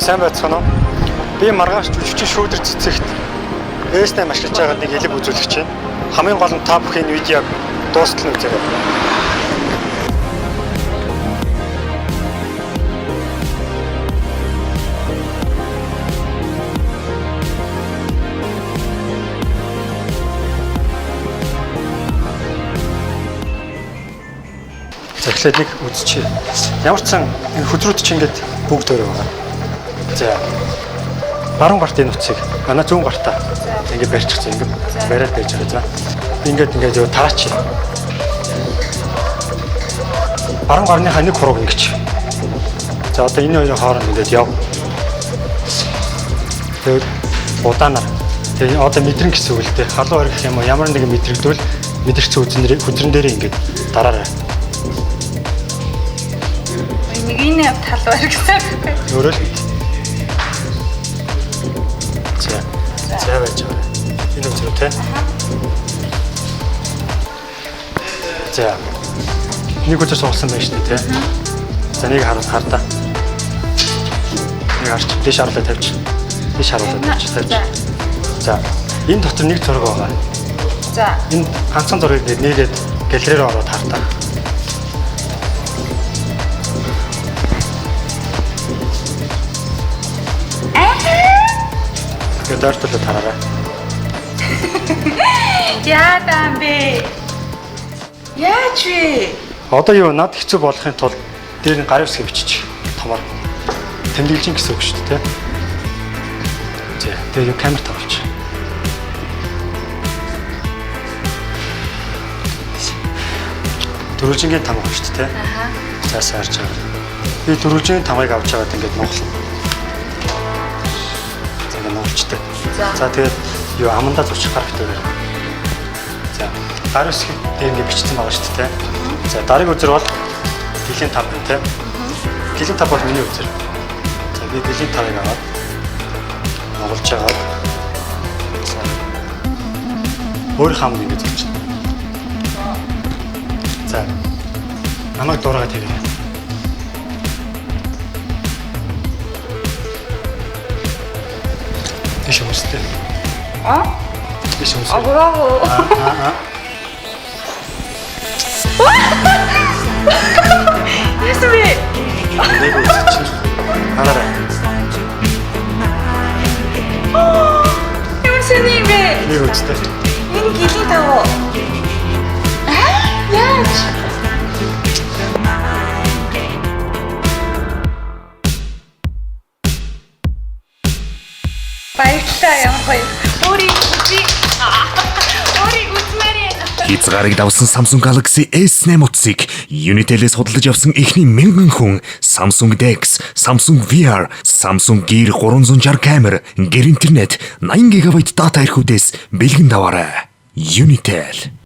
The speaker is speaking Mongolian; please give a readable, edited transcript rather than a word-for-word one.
Сайн байцгаана уу? Би маргааш жүжигчин шүүдэр цэцэгт S8 ашиглаж байгаа нэг элэг үзүүлэгч байна. Хамгийн гол нь та бүхэн видеог дуустал нь үзээрэй. За эхлээд нэг үзчихье. Ямар ч сан энэ хөдрүүд чинь ингээд бүгд өөрөө байгаа. За. Баруун гарт энэ утсыг манай зүүн гартаа ингээд барьчихсан ингээд бариад байж байгаа. За. Би ингээд юу тараач. Баруун гарныхаа нэг хурууг ингэж. За одоо энэ хоёрын хооронд ингээд яв. Тэгээд удаанаар. Тэгээд одоо мэдрэн гэсэн үг л дээ. Халуун орих юм уу? Ямар нэгэн мэдрэгдвэл мэдрэгцэн хүзрэн дээр ингээд дараарай. Нэг энэ талбар гэсэн. Өөрөө л. За байж байгаа. Энэ үзрүү те. За. Нэг үзэр суулсан байж тээ те. За нэг хардаа. Нэг харч дэш харлаа тавьчих. Дэш харуулаад тавьчих. За. Энэ дотор нэг зураг байгаа. За. Энэ ганцхан зургийг нээгээд галерей руу ороод хартаа. Дөртөлөө тараарай. Яа дамбэ. Яач вэ? Одоо юу над хэцүү болохын тулд дээр нь гарын үсгээ бичиж томор тэмдэглэж гэсэн үг шүү дээ. За тэгээ юу камер тавьчих. Дөрвөлжингийн там авах шүү дээ. Аха. За саарч байгаа. Би дөрвөлжингийн тамгыг авч байгаад ингээд Монгол. За ингээд монголчтой. За тэгээд юу амандаа зурчих гарах дээр. За гарын үсгийг дээр ингээд бичсэн байгаа шүү дээ. За дараагийн үзэр бол гэлэн тав байна те. Гэлэн тав бол миний үзэр. За би гэлэн тавыг аваад монголж аваад за өөр хам ингэж зурчих. За намайг дуурайгаа тавья. Биш юмстэй. Биш юмстэй. Браво. Ясвэ. Нэг үзчих. Хараа. Ямар сони бэ? Нэг үзтэй. Энэ гэлий тав. Яач? Баярлалаа ямар гоё. Өөрийн үзмээрээ. Хязгаарыг давсан Samsung Galaxy S8 утсыг Unitel-ээс худалдаж авсан эхний 1000 хүн Samsung DeX, Samsung VR, Samsung Gear 360 камер, гэр интернет, 80 GB дата ирэхүүдээс бэлгэн даваарай. Unitel